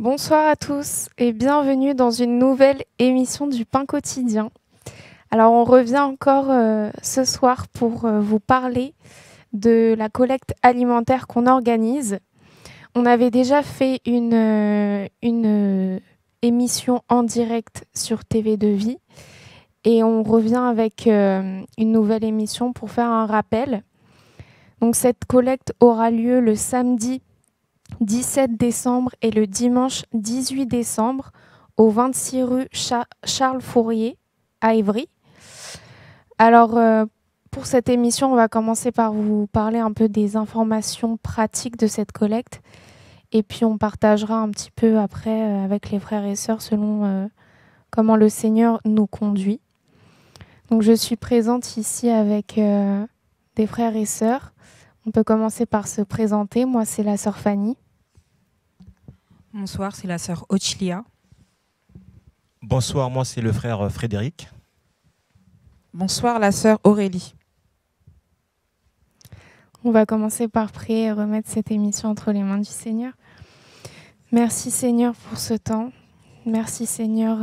Bonsoir à tous et bienvenue dans une nouvelle émission du Pain quotidien. Alors on revient encore ce soir pour vous parler de la collecte alimentaire qu'on organise. On avait déjà fait une émission en direct sur TV2 Vie et on revient avec une nouvelle émission pour faire un rappel. Donc cette collecte aura lieu le samedi 17 décembre et le dimanche 18 décembre au 26 rue Charles Fourier à Évry. Alors, pour cette émission, on va commencer par vous parler un peu des informations pratiques de cette collecte et puis on partagera un petit peu après avec les frères et sœurs selon comment le Seigneur nous conduit. Donc, je suis présente ici avec des frères et sœurs. On peut commencer par se présenter. Moi, c'est la sœur Fanny. Bonsoir, c'est la sœur Ochilia. Bonsoir, moi c'est le frère Frédéric. Bonsoir, la sœur Aurélie. On va commencer par prier et remettre cette émission entre les mains du Seigneur. Merci Seigneur pour ce temps. Merci Seigneur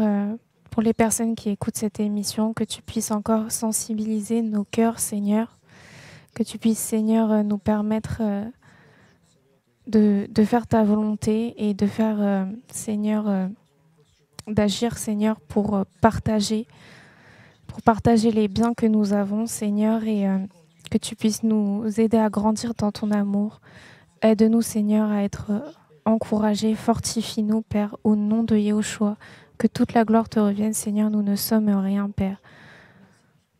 pour les personnes qui écoutent cette émission. Que tu puisses encore sensibiliser nos cœurs Seigneur. Que tu puisses Seigneur nous permettre de faire ta volonté et de faire Seigneur, d'agir Seigneur pour partager les biens que nous avons Seigneur et que tu puisses nous aider à grandir dans ton amour. Aide-nous Seigneur à être encouragés, fortifie-nous Père au nom de Yahushua. Que toute la gloire te revienne Seigneur, nous ne sommes rien Père.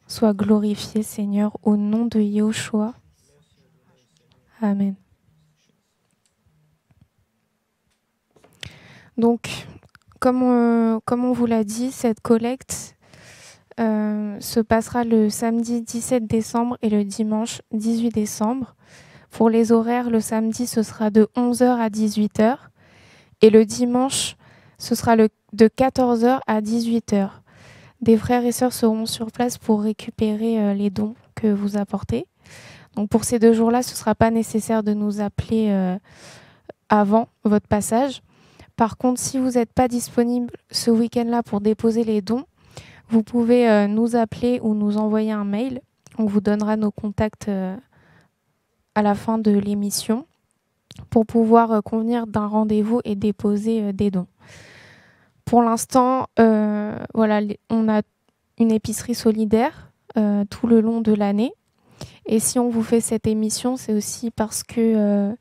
Sois glorifié Seigneur au nom de Yahushua. Amen. Donc, comme on vous l'a dit, cette collecte se passera le samedi 17 décembre et le dimanche 18 décembre. Pour les horaires, le samedi, ce sera de 11 h à 18 h et le dimanche, ce sera de 14 h à 18 h. Des frères et sœurs seront sur place pour récupérer les dons que vous apportez. Donc pour ces 2 jours-là, ce ne sera pas nécessaire de nous appeler avant votre passage. Par contre, si vous n'êtes pas disponible ce week-end-là pour déposer les dons, vous pouvez nous appeler ou nous envoyer un mail. On vous donnera nos contacts à la fin de l'émission pour pouvoir convenir d'un rendez-vous et déposer des dons. Pour l'instant, voilà, on a une épicerie solidaire tout le long de l'année. Et si on vous fait cette émission, c'est aussi parce que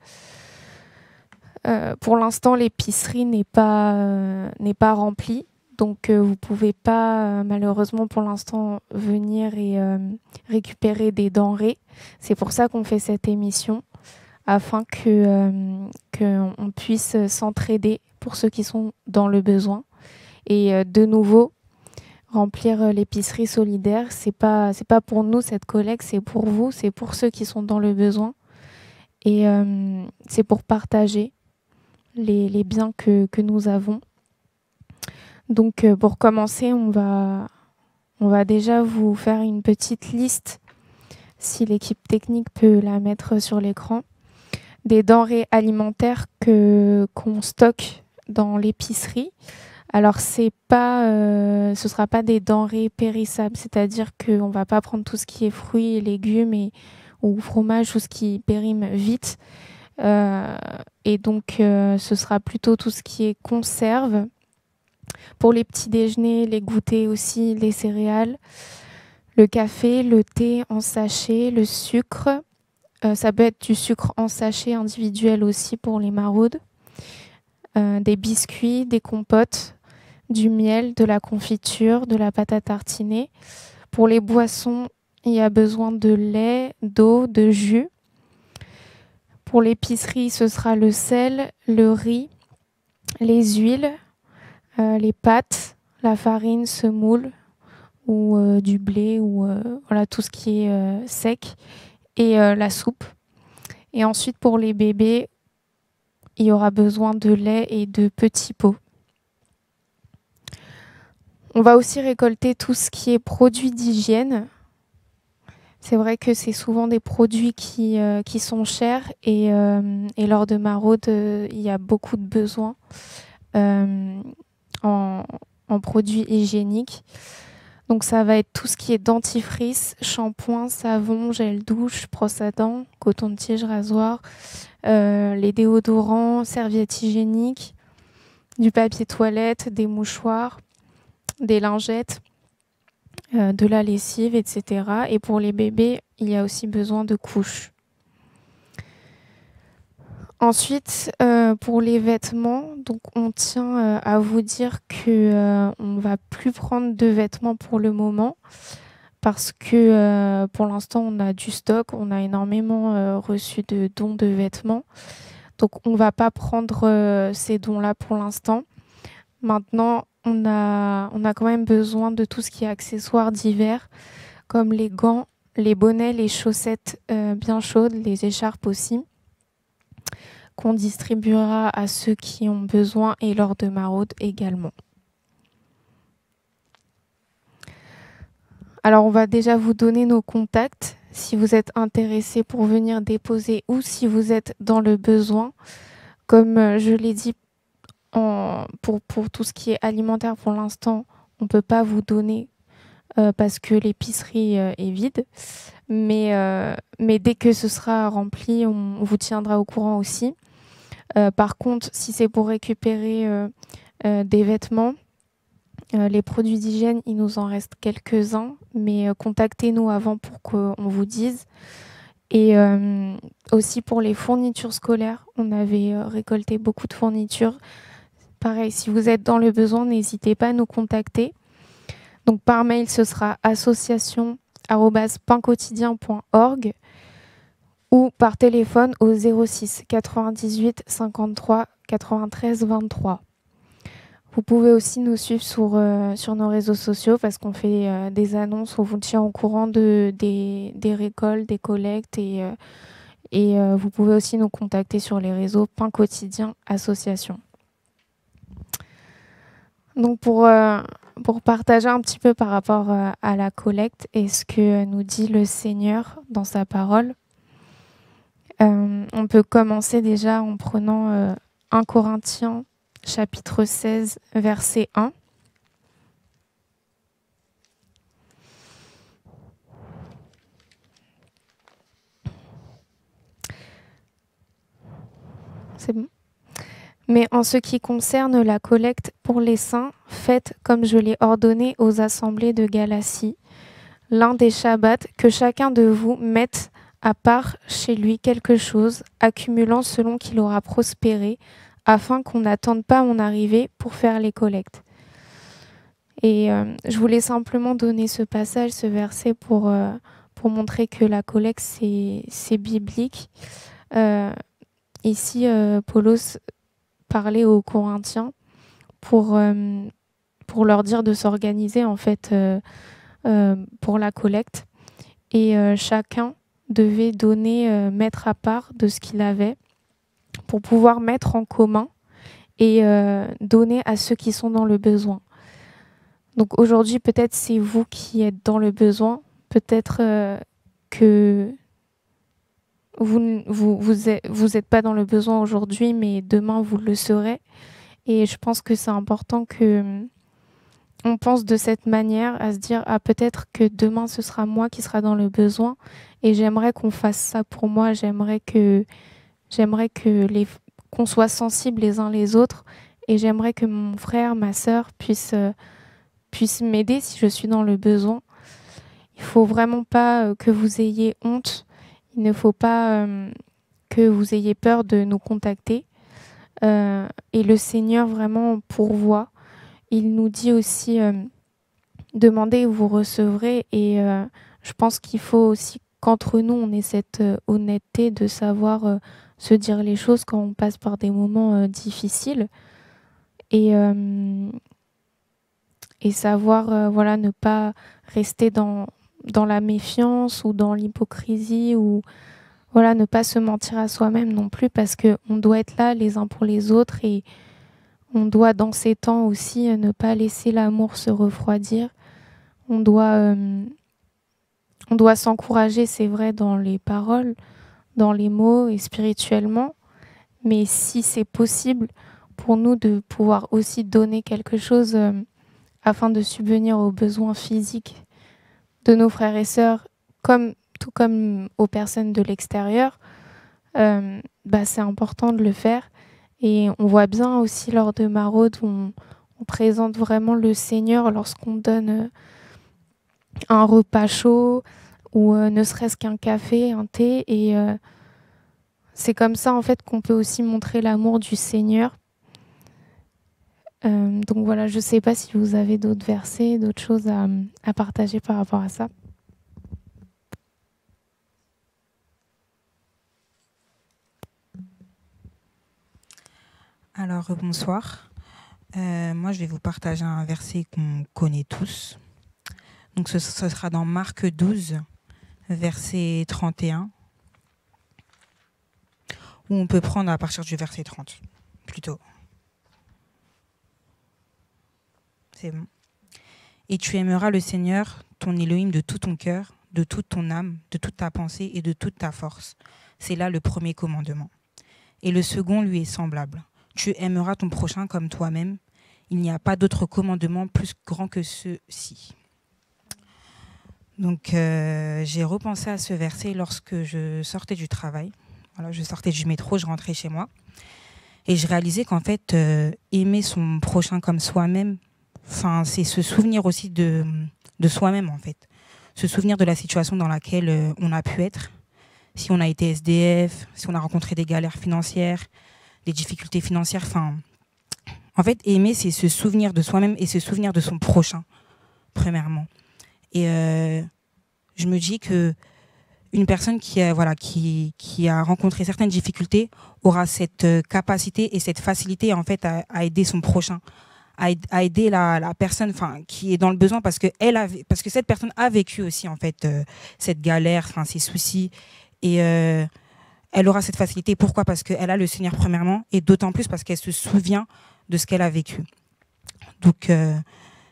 pour l'instant, l'épicerie n'est pas remplie. Donc, vous ne pouvez pas, malheureusement, pour l'instant, venir et récupérer des denrées. C'est pour ça qu'on fait cette émission, afin qu'on puisse s'entraider pour ceux qui sont dans le besoin. Et de nouveau, remplir l'épicerie solidaire, c'est pas pour nous cette collecte, c'est pour vous, c'est pour ceux qui sont dans le besoin. Et c'est pour partager les biens que nous avons. Donc pour commencer, on va déjà vous faire une petite liste, si l'équipe technique peut la mettre sur l'écran, des denrées alimentaires qu'on stocke dans l'épicerie. Alors ce sera pas des denrées périssables, c'est-à-dire qu'on va pas prendre tout ce qui est fruits et légumes ou fromage, tout ce qui périme vite. Et donc ce sera plutôt tout ce qui est conserve. Pour les petits déjeuners, les goûters aussi, les céréales, le café, le thé en sachet, le sucre. Ça peut être du sucre en sachet individuel aussi pour les maraudes. Des biscuits, des compotes, du miel, de la confiture, de la pâte à tartiner. Pour les boissons, il y a besoin de lait, d'eau, de jus. Pour l'épicerie, ce sera le sel, le riz, les huiles, les pâtes, la farine, semoule ou du blé ou voilà, tout ce qui est sec et la soupe. Et ensuite, pour les bébés, il y aura besoin de lait et de petits pots. On va aussi récolter tout ce qui est produits d'hygiène. C'est vrai que c'est souvent des produits qui sont chers et lors de maraude, il y a beaucoup de besoins. en produits hygiéniques. Donc ça va être tout ce qui est dentifrice, shampoing, savon, gel douche, brosse à dents, coton-tige, rasoir, les déodorants, serviettes hygiéniques, du papier toilette, des mouchoirs, des lingettes, de la lessive, etc. Et pour les bébés, il y a aussi besoin de couches. Ensuite, pour les vêtements, donc on tient à vous dire que on va plus prendre de vêtements pour le moment parce que pour l'instant on a du stock, on a énormément reçu de dons de vêtements, donc on va pas prendre ces dons-là pour l'instant. Maintenant, on a quand même besoin de tout ce qui est accessoires d'hiver, comme les gants, les bonnets, les chaussettes bien chaudes, les écharpes aussi, qu'on distribuera à ceux qui ont besoin et lors de maraudes également. Alors, on va déjà vous donner nos contacts si vous êtes intéressé pour venir déposer ou si vous êtes dans le besoin. Comme je l'ai dit, pour tout ce qui est alimentaire, pour l'instant, on ne peut pas vous donner parce que l'épicerie est vide. Mais dès que ce sera rempli, on vous tiendra au courant aussi. Par contre, si c'est pour récupérer des vêtements, les produits d'hygiène, il nous en reste quelques-uns, mais contactez-nous avant pour qu'on vous dise. Et aussi pour les fournitures scolaires, on avait récolté beaucoup de fournitures. Pareil, si vous êtes dans le besoin, n'hésitez pas à nous contacter. Donc par mail, ce sera association@painquotidien.org ou par téléphone au 06 98 53 93 23. Vous pouvez aussi nous suivre sur nos réseaux sociaux parce qu'on fait des annonces, on vous tient au courant des récoltes, des collectes et vous pouvez aussi nous contacter sur les réseaux Pain Quotidien Association. Donc pour partager un petit peu par rapport à la collecte et ce que nous dit le Seigneur dans sa parole, on peut commencer déjà en prenant 1 Corinthiens chapitre 16 verset 1. C'est bon. Mais en ce qui concerne la collecte pour les saints, faites comme je l'ai ordonné aux assemblées de Galatie, l'un des Shabbats, que chacun de vous mette à part chez lui quelque chose, accumulant selon qu'il aura prospéré, afin qu'on n'attende pas mon arrivée pour faire les collectes. Et je voulais simplement donner ce passage, ce verset pour montrer que la collecte, c'est biblique. Ici, Paulos parlait aux Corinthiens pour leur dire de s'organiser en fait pour la collecte. Et chacun devait mettre à part de ce qu'il avait pour pouvoir mettre en commun et donner à ceux qui sont dans le besoin. Donc aujourd'hui, peut-être c'est vous qui êtes dans le besoin, peut-être que vous êtes pas dans le besoin aujourd'hui, mais demain vous le serez. Et je pense que c'est important que on pense de cette manière, à se dire peut-être que demain ce sera moi qui sera dans le besoin, et j'aimerais qu'on fasse ça pour moi. J'aimerais qu'on soit sensibles les uns les autres, et j'aimerais que mon frère, ma sœur puisse m'aider si je suis dans le besoin. Il faut vraiment pas que vous ayez honte. Il ne faut pas que vous ayez peur de nous contacter. Et le Seigneur vraiment pourvoit. Il nous dit aussi demandez et vous recevrez. Et je pense qu'il faut aussi qu'entre nous, on ait cette honnêteté de savoir se dire les choses quand on passe par des moments difficiles. Et savoir ne pas rester dans la méfiance ou dans l'hypocrisie, ou ne pas se mentir à soi-même non plus, parce qu'on doit être là les uns pour les autres, et on doit dans ces temps aussi ne pas laisser l'amour se refroidir. On doit s'encourager, c'est vrai, dans les paroles, dans les mots et spirituellement, mais si c'est possible, pour nous de pouvoir aussi donner quelque chose afin de subvenir aux besoins physiques de nos frères et sœurs, tout comme aux personnes de l'extérieur, c'est important de le faire. Et on voit bien aussi lors de Maraude, on présente vraiment le Seigneur lorsqu'on donne un repas chaud ou ne serait-ce qu'un café, un thé. Et c'est comme ça en fait qu'on peut aussi montrer l'amour du Seigneur. Donc voilà, je ne sais pas si vous avez d'autres versets, d'autres choses à partager par rapport à ça. Alors, bonsoir. Moi, je vais vous partager un verset qu'on connaît tous. Donc, ce sera dans Marc 12, verset 31, ou on peut prendre à partir du verset 30, plutôt. C'est bon. Et tu aimeras le Seigneur, ton Elohim, de tout ton cœur, de toute ton âme, de toute ta pensée et de toute ta force. C'est là le premier commandement. Et le second lui est semblable. Tu aimeras ton prochain comme toi-même. Il n'y a pas d'autre commandement plus grand que ceux-ci. Donc, j'ai repensé à ce verset lorsque je sortais du travail. Voilà, je sortais du métro, je rentrais chez moi. Et je réalisais qu'en fait, aimer son prochain comme soi-même, c'est se souvenir aussi de soi-même, en fait. Se souvenir de la situation dans laquelle on a pu être. Si on a été SDF, si on a rencontré des galères financières, des difficultés financières. En fait, aimer, c'est se souvenir de soi-même et se souvenir de son prochain, premièrement. Et je me dis que une personne qui a rencontré certaines difficultés aura cette capacité et cette facilité en fait à aider son prochain, à aider la personne qui est dans le besoin parce que cette personne a vécu aussi en fait cette galère, ces soucis, et elle aura cette facilité. Pourquoi ? Parce qu'elle a le Seigneur premièrement, et d'autant plus parce qu'elle se souvient de ce qu'elle a vécu. Donc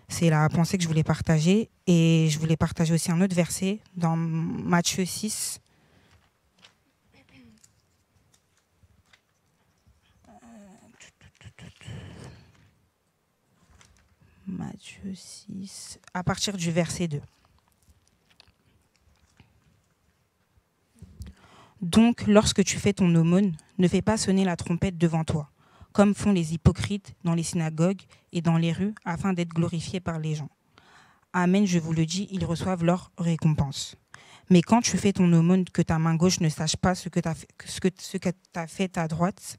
c'est la pensée que je voulais partager. Et je voulais partager aussi un autre verset dans Matthieu 6. Matthieu 6, à partir du verset 2. Donc, lorsque tu fais ton aumône, ne fais pas sonner la trompette devant toi, comme font les hypocrites dans les synagogues et dans les rues, afin d'être glorifiés par les gens. Amen, je vous le dis, ils reçoivent leur récompense. Mais quand tu fais ton aumône, que ta main gauche ne sache pas ce que t'as fait ta droite,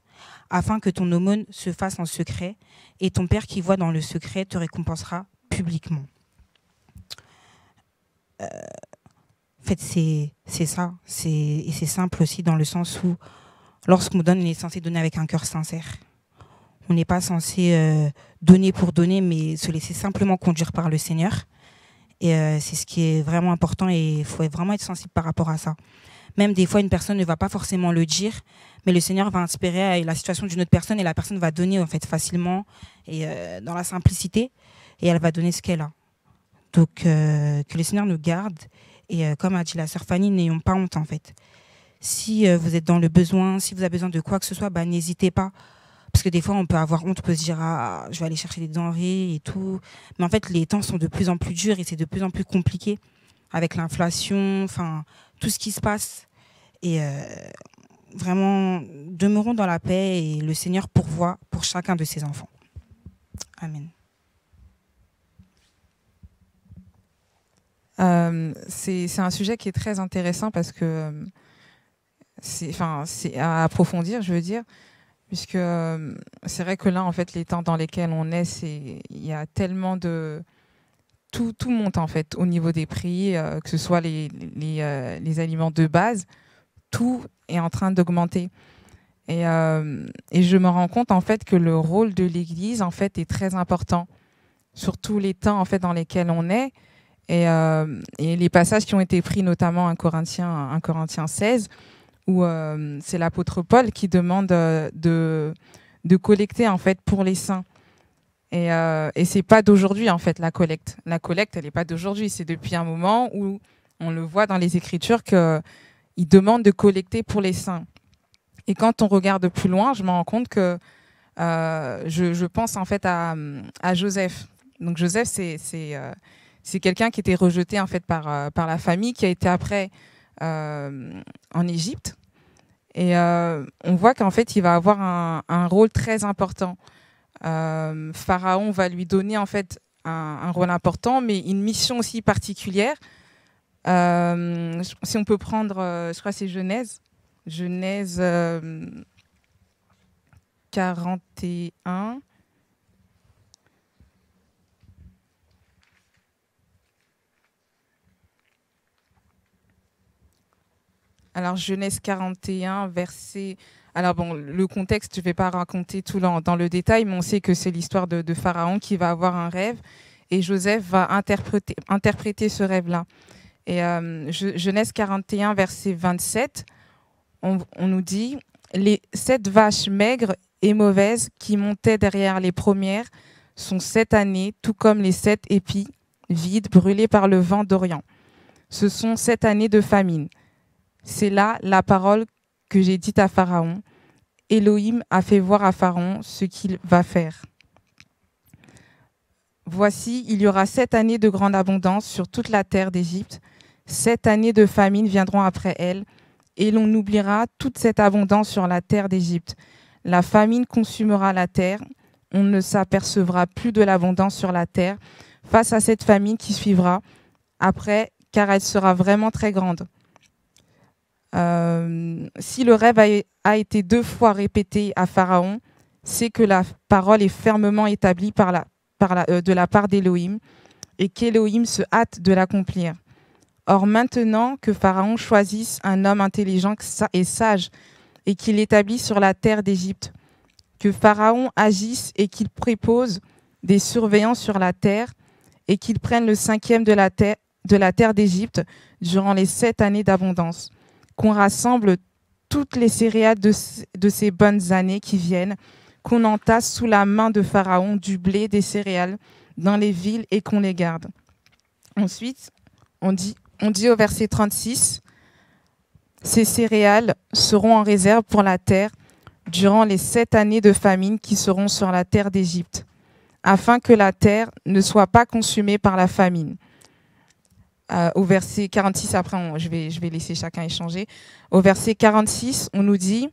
afin que ton aumône se fasse en secret, et ton Père qui voit dans le secret te récompensera publiquement. En fait, c'est ça. Et c'est simple aussi dans le sens où, lorsqu'on donne, on est censé donner avec un cœur sincère. On n'est pas censé donner pour donner, mais se laisser simplement conduire par le Seigneur. Et c'est ce qui est vraiment important et il faut vraiment être sensible par rapport à ça. Même des fois, une personne ne va pas forcément le dire, mais le Seigneur va inspirer la situation d'une autre personne et la personne va donner en fait facilement et dans la simplicité et elle va donner ce qu'elle a. Donc que le Seigneur nous garde et comme a dit la sœur Fanny, n'ayons pas honte en fait. Si vous êtes dans le besoin, si vous avez besoin de quoi que ce soit, n'hésitez pas. Parce que des fois, on peut avoir honte, on peut se dire « Ah, je vais aller chercher des denrées et tout ». Mais en fait, les temps sont de plus en plus durs et c'est de plus en plus compliqué avec l'inflation, tout ce qui se passe. Et vraiment, demeurons dans la paix et le Seigneur pourvoit pour chacun de ses enfants. Amen. C'est un sujet qui est très intéressant parce que c'est à approfondir, je veux dire. Puisque c'est vrai que là, en fait, les temps dans lesquels on est, il y a tellement de... Tout monte, en fait, au niveau des prix, que ce soit les aliments de base, tout est en train d'augmenter. Et je me rends compte, en fait, que le rôle de l'Église, en fait, est très important, sur tous les temps, en fait, dans lesquels on est. Et les passages qui ont été pris, notamment 1 Corinthiens 16, où c'est l'apôtre Paul qui demande de collecter en fait pour les saints. Et c'est pas d'aujourd'hui en fait la collecte. La collecte, elle est pas d'aujourd'hui, c'est depuis un moment où on le voit dans les Écritures qu'il demande de collecter pour les saints. Et quand on regarde plus loin, je me rends compte que je pense en fait à Joseph. Donc Joseph, c'est quelqu'un qui était rejeté en fait par la famille, qui a été après en Égypte. Et on voit qu'en fait, il va avoir un rôle très important. Pharaon va lui donner en fait un rôle important, mais une mission aussi particulière. Si on peut prendre, je crois que c'est Genèse 41. Alors, Genèse 41, verset... Alors bon, le contexte, je ne vais pas raconter tout dans le détail, mais on sait que c'est l'histoire de Pharaon qui va avoir un rêve et Joseph va interpréter ce rêve-là. Et Genèse 41, verset 27, on nous dit « Les 7 vaches maigres et mauvaises qui montaient derrière les premières sont 7 années, tout comme les 7 épis vides brûlés par le vent d'Orient. Ce sont 7 années de famine. C'est là la parole que j'ai dite à Pharaon. Elohim a fait voir à Pharaon ce qu'il va faire. Voici, il y aura 7 années de grande abondance sur toute la terre d'Égypte. 7 années de famine viendront après elles, et l'on oubliera toute cette abondance sur la terre d'Égypte. La famine consumera la terre, on ne s'apercevra plus de l'abondance sur la terre face à cette famine qui suivra après, car elle sera vraiment très grande. Si le rêve a été 2 fois répété à Pharaon, c'est que la parole est fermement établie de la part d'Élohim et qu'Élohim se hâte de l'accomplir. Or maintenant que Pharaon choisisse un homme intelligent et sage et qu'il l'établisse sur la terre d'Égypte, que Pharaon agisse et qu'il prépose des surveillants sur la terre et qu'il prenne le 5e de la terre d'Égypte durant les 7 années d'abondance, qu'on rassemble toutes les céréales de ces bonnes années qui viennent, qu'on entasse sous la main de Pharaon du blé, des céréales dans les villes et qu'on les garde. » Ensuite, on dit au verset 36, « Ces céréales seront en réserve pour la terre durant les 7 années de famine qui seront sur la terre d'Égypte, afin que la terre ne soit pas consumée par la famine. » Au verset 46, après je vais laisser chacun échanger. Au verset 46, on nous dit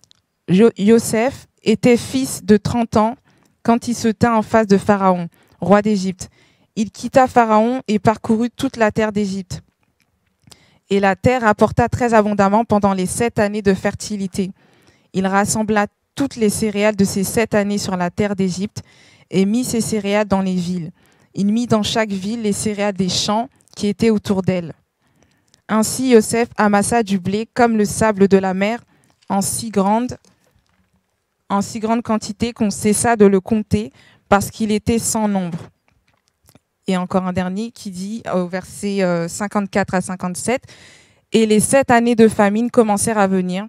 « Yosef était fils de 30 ans quand il se tint en face de Pharaon, roi d'Égypte. Il quitta Pharaon et parcourut toute la terre d'Égypte. Et la terre apporta très abondamment pendant les 7 années de fertilité. Il rassembla toutes les céréales de ces 7 années sur la terre d'Égypte et mit ces céréales dans les villes. Il mit dans chaque ville les céréales des champs qui étaient autour d'elle. Ainsi, Yosef amassa du blé comme le sable de la mer en si grande quantité qu'on cessa de le compter parce qu'il était sans nombre. » Et encore un dernier qui dit au verset 54 à 57, « Et les 7 années de famine commencèrent à venir,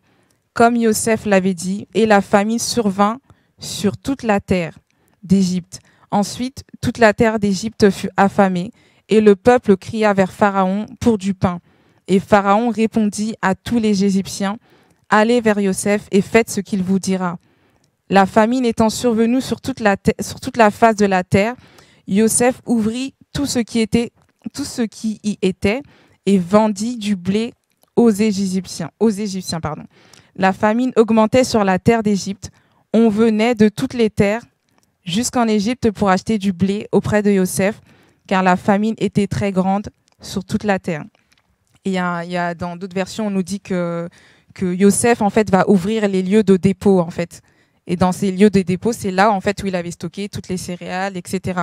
comme Yosef l'avait dit, et la famine survint sur toute la terre d'Égypte. Ensuite, toute la terre d'Égypte fut affamée, et le peuple cria vers Pharaon pour du pain. Et Pharaon répondit à tous les Égyptiens, « Allez vers Yosef et faites ce qu'il vous dira. » La famine étant survenue sur toute la face de la terre, Yosef ouvrit tout ce qui y était et vendit du blé aux Égyptiens. La famine augmentait sur la terre d'Égypte. On venait de toutes les terres jusqu'en Égypte pour acheter du blé auprès de Yosef, car la famine était très grande sur toute la terre. Et dans d'autres versions, on nous dit que Yosef en fait va ouvrir les lieux de dépôt en fait. Et dans ces lieux de dépôt, c'est là en fait où il avait stocké toutes les céréales, etc.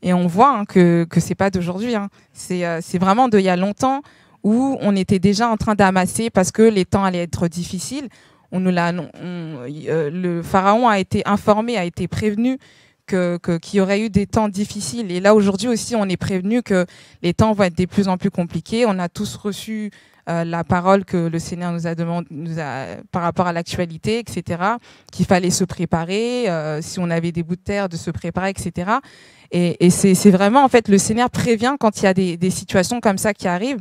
Et on voit que c'est pas d'aujourd'hui. C'est vraiment d'il y a longtemps où on était déjà en train d'amasser parce que les temps allaient être difficiles. Le pharaon a été informé, a été prévenu qu'il y aurait eu des temps difficiles. Et là, aujourd'hui aussi, on est prévenu que les temps vont être de plus en plus compliqués. On a tous reçu la parole que le Seigneur nous a par rapport à l'actualité, etc., qu'il fallait se préparer, si on avait des bouts de terre, de se préparer, etc. Et c'est vraiment, en fait, le Seigneur prévient quand il y a des situations comme ça qui arrivent.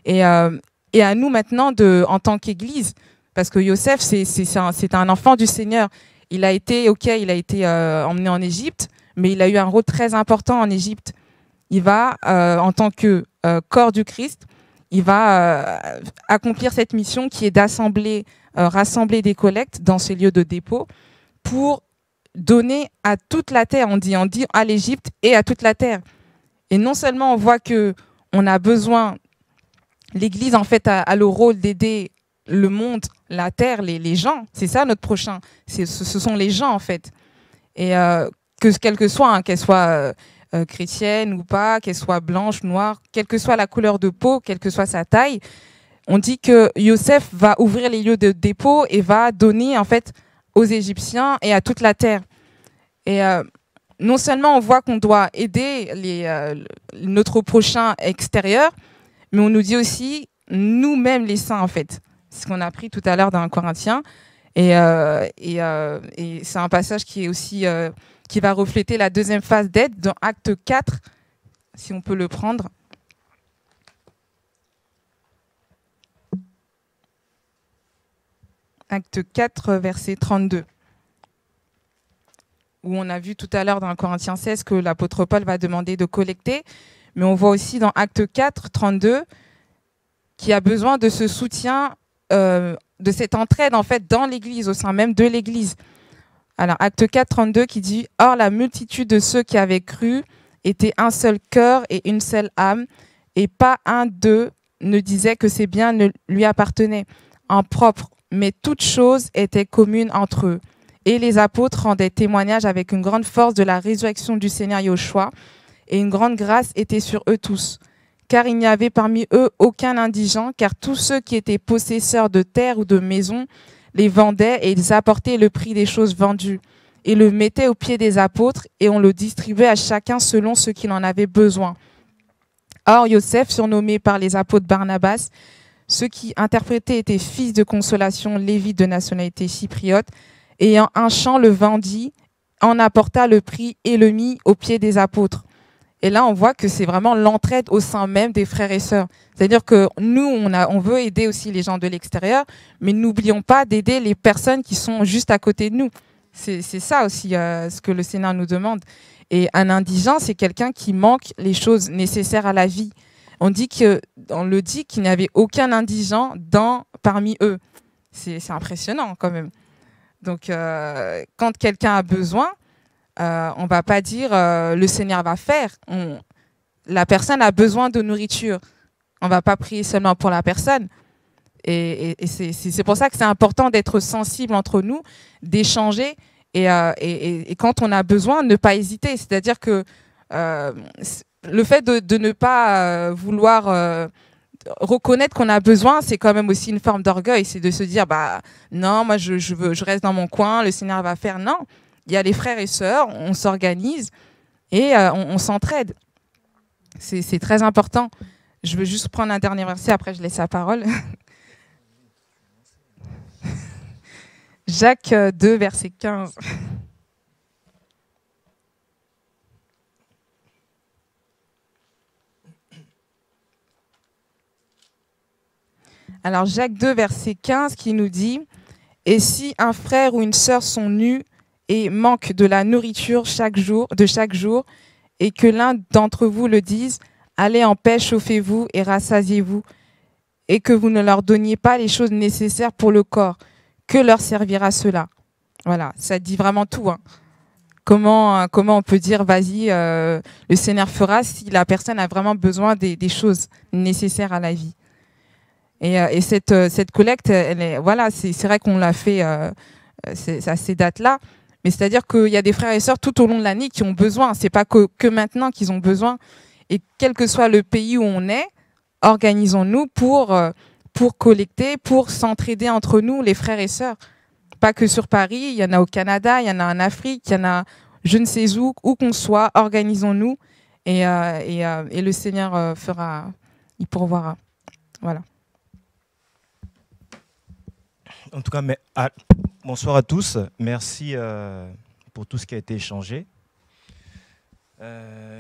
Et à nous maintenant, en tant qu'Église, parce que Yosef, c'est un enfant du Seigneur. il a été emmené en Égypte, mais il a eu un rôle très important en Égypte. Il va, en tant que corps du Christ, il va accomplir cette mission qui est d'assembler, rassembler des collectes dans ces lieux de dépôt pour donner à toute la terre. On dit à l'Égypte et à toute la terre. Et non seulement on voit que on a besoin, l'Église en fait a le rôle d'aider le monde, la terre, les gens. C'est ça notre prochain. Ce sont les gens en fait. Et quelle que soit, hein, qu'elle soit chrétienne ou pas, qu'elle soit blanche, noire, quelle que soit la couleur de peau, quelle que soit sa taille, on dit que Yosef va ouvrir les lieux de dépôt et va donner en fait aux Égyptiens et à toute la terre. Et non seulement on voit qu'on doit aider notre prochain extérieur, mais on nous dit aussi nous-mêmes les saints en fait. C'est ce qu'on a appris tout à l'heure dans 1 Corinthiens. Et c'est un passage qui est aussi qui va refléter la deuxième phase d'aide dans Acte 4, si on peut le prendre. Acte 4, verset 32. Où on a vu tout à l'heure dans 1 Corinthiens 16 que l'apôtre Paul va demander de collecter. Mais on voit aussi dans Acte 4, 32, qu'il y a besoin de ce soutien, de cette entraide en fait dans l'Église, au sein même de l'Église. Alors, Acte 4, 32 qui dit « Or, la multitude de ceux qui avaient cru était un seul cœur et une seule âme, et pas un d'eux ne disait que ses biens ne lui appartenaient en propre, mais toutes choses étaient communes entre eux. Et les apôtres rendaient témoignage avec une grande force de la résurrection du Seigneur Yoshua, et une grande grâce était sur eux tous. Car il n'y avait parmi eux aucun indigent, car tous ceux qui étaient possesseurs de terre ou de maisons les vendaient et ils apportaient le prix des choses vendues et le mettaient aux pieds des apôtres et on le distribuait à chacun selon ce qu'il en avait besoin. Or, Yosef, surnommé par les apôtres Barnabas, ceux qui interprétaient étaient fils de consolation, lévites de nationalité chypriote, ayant un champ le vendit, en apporta le prix et le mit aux pieds des apôtres. Et là, on voit que c'est vraiment l'entraide au sein même des frères et sœurs. C'est-à-dire que nous, on veut aider aussi les gens de l'extérieur, mais n'oublions pas d'aider les personnes qui sont juste à côté de nous. C'est ça aussi ce que le Seigneur nous demande. Et un indigent, c'est quelqu'un qui manque les choses nécessaires à la vie. On le dit qu'il n'y avait aucun indigent parmi eux. C'est impressionnant quand même. Donc, quand quelqu'un a besoin, on va pas dire le Seigneur va faire. La personne a besoin de nourriture. On va pas prier seulement pour la personne. Et c'est pour ça que c'est important d'être sensible entre nous, d'échanger et quand on a besoin, ne pas hésiter. C'est-à-dire que le fait de ne pas vouloir reconnaître qu'on a besoin, c'est quand même aussi une forme d'orgueil. C'est de se dire bah non, moi je reste dans mon coin, le Seigneur va faire. Non. Il y a les frères et sœurs, on s'organise et on s'entraide. C'est très important. Je veux juste prendre un dernier verset, après je laisse la parole. Jacques 2, verset 15. Alors Jacques 2, verset 15 qui nous dit « Et si un frère ou une sœur sont nus et manque de la nourriture de chaque jour, et que l'un d'entre vous le dise, allez en paix, chauffez-vous et rassasiez-vous, et que vous ne leur donniez pas les choses nécessaires pour le corps, que leur servira cela ?» Voilà, ça dit vraiment tout. Hein. Comment on peut dire, vas-y, le Seigneur fera si la personne a vraiment besoin des choses nécessaires à la vie. Et cette collecte, c'est vrai qu'on l'a fait à ces dates-là, mais c'est-à-dire qu'il y a des frères et sœurs tout au long de l'année qui ont besoin. C'est pas que maintenant qu'ils ont besoin. Et quel que soit le pays où on est, organisons-nous pour collecter, pour s'entraider entre nous, les frères et sœurs. Pas que sur Paris, il y en a au Canada, il y en a en Afrique, il y en a je ne sais où qu'on soit, organisons-nous et le Seigneur il pourvoira. Voilà. En tout cas, bonsoir à tous. Merci pour tout ce qui a été échangé.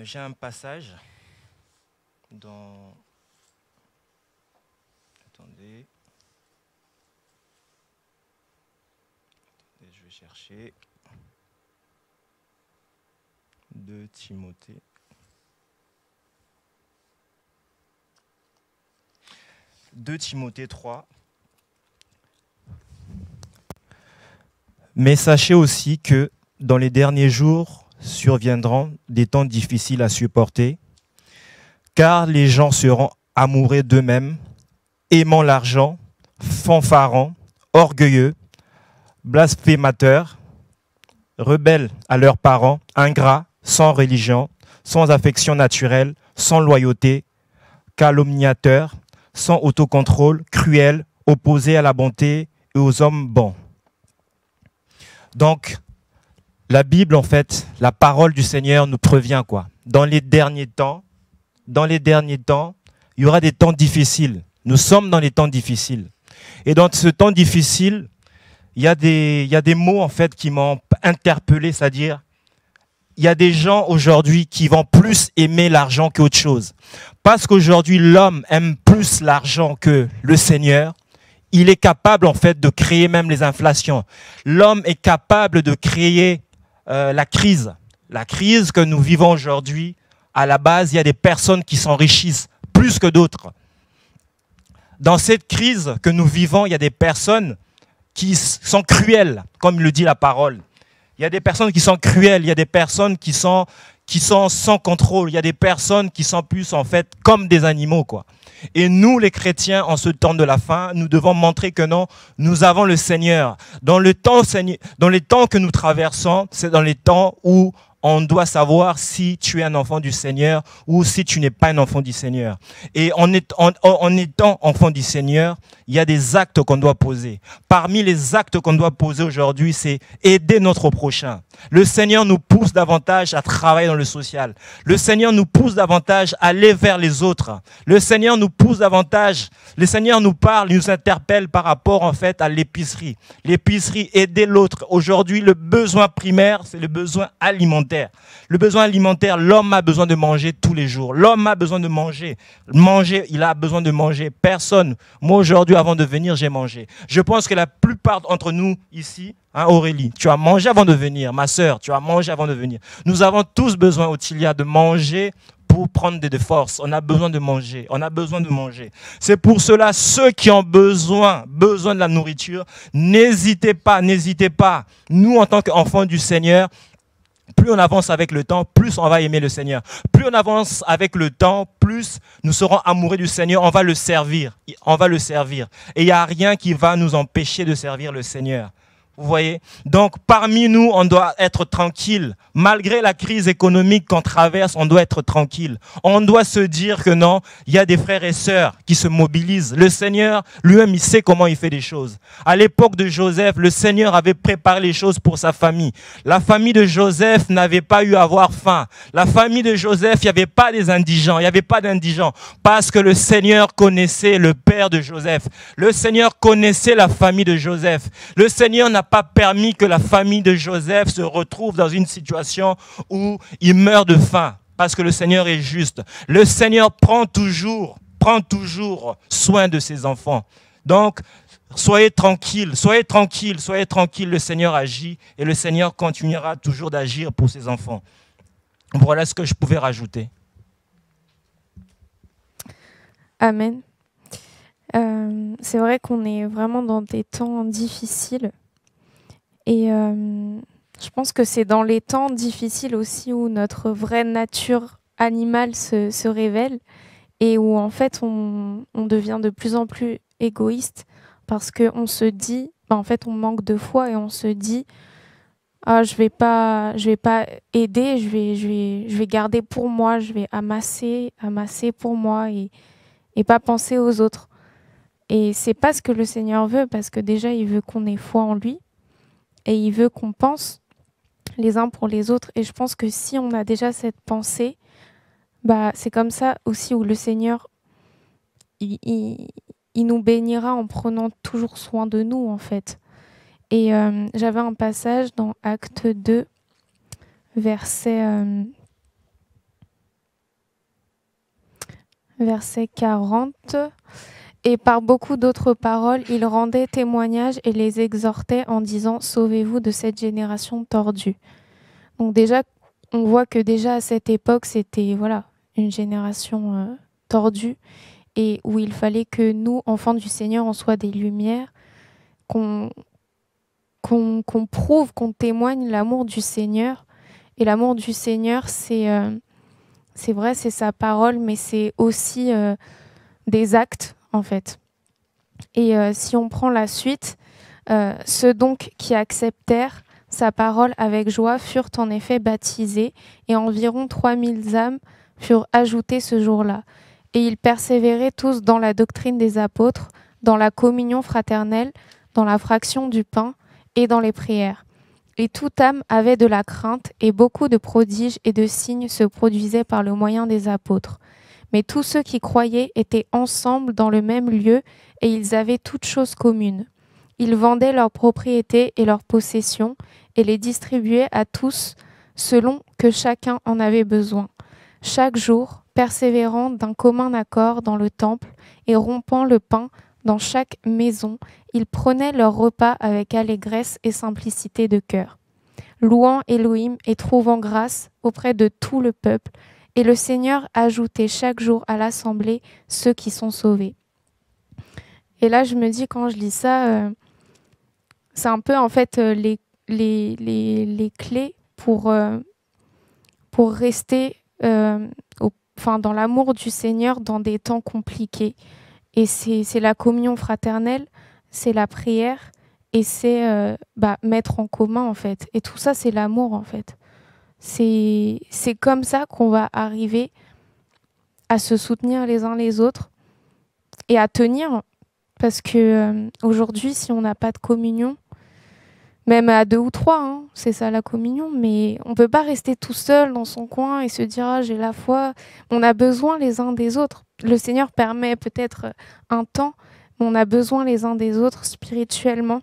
J'ai un passage dans... Attendez. Je vais chercher 2 Timothée. « 2 Timothée 3. Mais sachez aussi que dans les derniers jours surviendront des temps difficiles à supporter, car les gens seront amoureux d'eux-mêmes, aimant l'argent, fanfarons, orgueilleux, blasphémateurs, rebelles à leurs parents, ingrats, sans religion, sans affection naturelle, sans loyauté, calomniateurs, sans autocontrôle, cruels, opposés à la bonté et aux hommes bons. » Donc, la Bible, en fait, la parole du Seigneur nous prévient quoi? Dans les derniers temps, il y aura des temps difficiles. Nous sommes dans les temps difficiles. Et dans ce temps difficile, il y a des mots, en fait, qui m'ont interpellé, c'est-à-dire, il y a des gens aujourd'hui qui vont plus aimer l'argent qu'autre chose. Parce qu'aujourd'hui, l'homme aime plus l'argent que le Seigneur. Il est capable, en fait, de créer même les inflations. L'homme est capable de créer la crise. La crise que nous vivons aujourd'hui, à la base, il y a des personnes qui s'enrichissent plus que d'autres. Dans cette crise que nous vivons, il y a des personnes qui sont cruelles, comme le dit la parole. Il y a des personnes qui sont cruelles, il y a des personnes qui sont sans contrôle, il y a des personnes qui sont plus, en fait, comme des animaux, quoi. Et nous, les chrétiens, en ce temps de la fin, nous devons montrer que non, nous avons le Seigneur. Dans les temps que nous traversons, c'est dans les temps où on doit savoir si tu es un enfant du Seigneur ou si tu n'es pas un enfant du Seigneur. Et en étant enfant du Seigneur, il y a des actes qu'on doit poser. Parmi les actes qu'on doit poser aujourd'hui, c'est aider notre prochain. Le Seigneur nous pousse davantage à travailler dans le social. Le Seigneur nous pousse davantage à aller vers les autres. Le Seigneur nous pousse davantage. Le Seigneur nous parle, il nous interpelle par rapport, en fait, à l'épicerie. L'épicerie, aider l'autre. Aujourd'hui, le besoin primaire, c'est le besoin alimentaire. Le besoin alimentaire, l'homme a besoin de manger tous les jours. L'homme a besoin de manger. Manger, il a besoin de manger. Personne. Moi, aujourd'hui, avant de venir, j'ai mangé. Je pense que la plupart d'entre nous ici, hein, Aurélie, tu as mangé avant de venir. Ma sœur, tu as mangé avant de venir. Nous avons tous besoin, Ottilia, de manger pour prendre des forces. On a besoin de manger. On a besoin de manger. C'est pour cela, ceux qui ont besoin de la nourriture, n'hésitez pas, n'hésitez pas. Nous, en tant qu'enfants du Seigneur, plus on avance avec le temps, plus on va aimer le Seigneur. Plus on avance avec le temps, plus nous serons amoureux du Seigneur. On va le servir. On va le servir. Et il n'y a rien qui va nous empêcher de servir le Seigneur. Vous voyez? Donc, parmi nous, on doit être tranquille. Malgré la crise économique qu'on traverse, on doit être tranquille. On doit se dire que non, il y a des frères et sœurs qui se mobilisent. Le Seigneur, lui-même, il sait comment il fait des choses. À l'époque de Joseph, le Seigneur avait préparé les choses pour sa famille. La famille de Joseph n'avait pas eu à avoir faim. La famille de Joseph, il n'y avait pas des indigents. Il n'y avait pas d'indigents. Parce que le Seigneur connaissait le père de Joseph. Le Seigneur connaissait la famille de Joseph. Le Seigneur n'a pas permis que la famille de Joseph se retrouve dans une situation où il meurt de faim, parce que le Seigneur est juste. Le Seigneur prend toujours soin de ses enfants. Donc, soyez tranquilles, le Seigneur agit et le Seigneur continuera toujours d'agir pour ses enfants. Voilà ce que je pouvais rajouter. Amen. C'est vrai qu'on est vraiment dans des temps difficiles. Et je pense que c'est dans les temps difficiles aussi où notre vraie nature animale se révèle et où en fait on devient de plus en plus égoïste parce qu'on se dit, en fait on manque de foi et on se dit ah, je vais pas aider, je vais garder pour moi, je vais amasser pour moi et pas penser aux autres. Et c'est pas ce que le Seigneur veut parce que déjà il veut qu'on ait foi en lui. Et il veut qu'on pense les uns pour les autres. Et je pense que si on a déjà cette pensée, bah, c'est comme ça aussi où le Seigneur, il nous bénira en prenant toujours soin de nous, en fait. Et j'avais un passage dans Acte 2, verset 40. Et par beaucoup d'autres paroles, il rendait témoignage et les exhortait en disant « Sauvez-vous de cette génération tordue ». Donc déjà, on voit que déjà à cette époque, c'était voilà, une génération tordue et où il fallait que nous, enfants du Seigneur, on soit des lumières, qu'on prouve, qu'on témoigne l'amour du Seigneur. Et l'amour du Seigneur, c'est vrai, c'est sa parole, mais c'est aussi des actes, en fait. Et si on prend la suite, ceux donc qui acceptèrent sa parole avec joie furent en effet baptisés, et environ 3000 âmes furent ajoutées ce jour-là. Et ils persévéraient tous dans la doctrine des apôtres, dans la communion fraternelle, dans la fraction du pain et dans les prières. Et toute âme avait de la crainte, et beaucoup de prodiges et de signes se produisaient par le moyen des apôtres. Mais tous ceux qui croyaient étaient ensemble dans le même lieu, et ils avaient toutes choses communes. Ils vendaient leurs propriétés et leurs possessions, et les distribuaient à tous selon que chacun en avait besoin. Chaque jour, persévérant d'un commun accord dans le temple et rompant le pain dans chaque maison, ils prenaient leur repas avec allégresse et simplicité de cœur, louant Élohim et trouvant grâce auprès de tout le peuple. Et le Seigneur ajoutait chaque jour à l'assemblée ceux qui sont sauvés. Et là, je me dis, quand je lis ça, c'est un peu en fait les clés pour rester dans l'amour du Seigneur dans des temps compliqués. Et c'est la communion fraternelle, c'est la prière et c'est mettre en commun en fait. Et tout ça, c'est l'amour en fait. C'est comme ça qu'on va arriver à se soutenir les uns les autres et à tenir. Parce que aujourd'hui, si on n'a pas de communion, même à 2 ou 3, hein, c'est ça la communion, mais on ne peut pas rester tout seul dans son coin et se dire « Ah, j'ai la foi ». On a besoin les uns des autres. Le Seigneur permet peut-être un temps, mais on a besoin les uns des autres spirituellement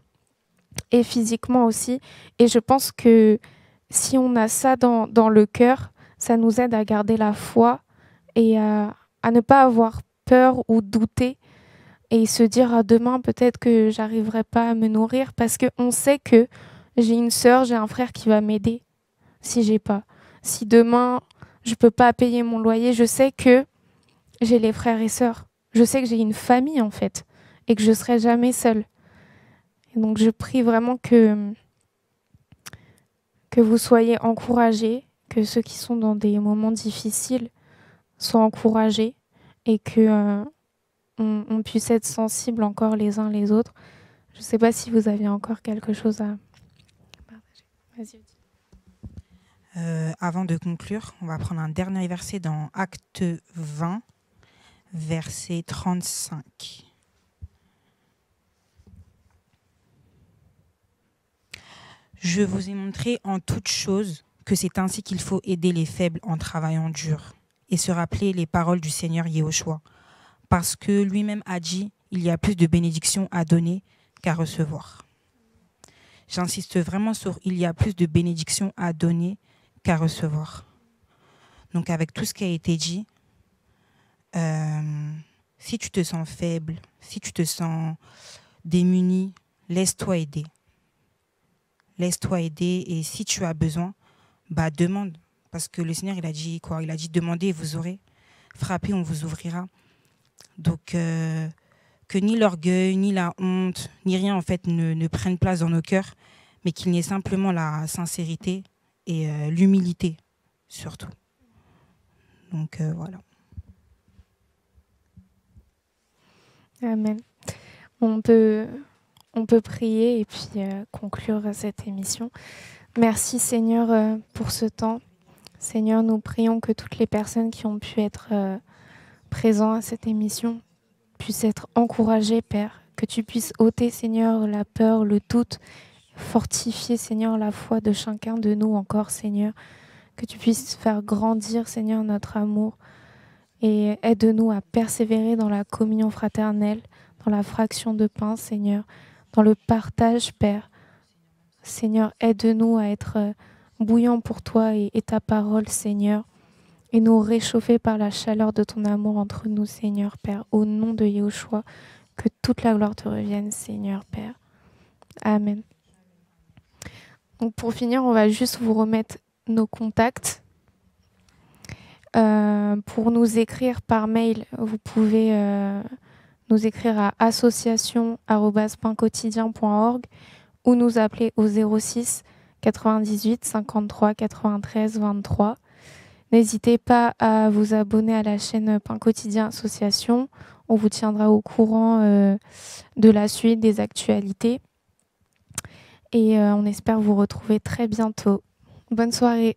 et physiquement aussi. Et je pense que si on a ça dans le cœur, ça nous aide à garder la foi et à ne pas avoir peur ou douter et se dire ah, demain peut-être que j'arriverai pas à me nourrir parce qu'on sait que j'ai une sœur, j'ai un frère qui va m'aider si j'ai pas. Si demain je peux pas payer mon loyer, je sais que j'ai les frères et sœurs. Je sais que j'ai une famille en fait et que je serai jamais seule. Et donc je prie vraiment que vous soyez encouragés, que ceux qui sont dans des moments difficiles soient encouragés et que on puisse être sensibles encore les uns les autres. Je ne sais pas si vous aviez encore quelque chose à partager. Vas-y. Avant de conclure, on va prendre un dernier verset dans Acte 20, verset 35. Je vous ai montré en toutes choses que c'est ainsi qu'il faut aider les faibles en travaillant dur et se rappeler les paroles du Seigneur Yehoshua. Parce que lui-même a dit, il y a plus de bénédictions à donner qu'à recevoir. J'insiste vraiment sur il y a plus de bénédictions à donner qu'à recevoir. Donc avec tout ce qui a été dit, si tu te sens faible, si tu te sens démuni, laisse-toi aider. Laisse-toi aider et si tu as besoin, demande. Parce que le Seigneur, il a dit quoi? Il a dit demandez et vous aurez, frappez, on vous ouvrira. Donc, que ni l'orgueil, ni la honte, ni rien en fait ne prennent place dans nos cœurs, mais qu'il n'y ait simplement la sincérité et l'humilité surtout. Donc, voilà. Amen. On peut prier et puis conclure cette émission. Merci Seigneur pour ce temps. Seigneur, nous prions que toutes les personnes qui ont pu être présents à cette émission puissent être encouragées, Père. Que tu puisses ôter, Seigneur, la peur, le doute, fortifier, Seigneur, la foi de chacun de nous encore, Seigneur. Que tu puisses faire grandir, Seigneur, notre amour et aide-nous à persévérer dans la communion fraternelle, dans la fraction de pain, Seigneur, dans le partage, Père. Seigneur, aide-nous à être bouillants pour toi et ta parole, Seigneur. et nous réchauffer par la chaleur de ton amour entre nous, Seigneur Père. Au nom de Yahushua, que toute la gloire te revienne, Seigneur Père. Amen. Donc pour finir, on va juste vous remettre nos contacts. Pour nous écrire par mail, vous pouvez nous écrire à association@painquotidien.org ou nous appeler au 06 98 53 93 23. N'hésitez pas à vous abonner à la chaîne Pain Quotidien Association. On vous tiendra au courant de la suite des actualités. Et on espère vous retrouver très bientôt. Bonne soirée.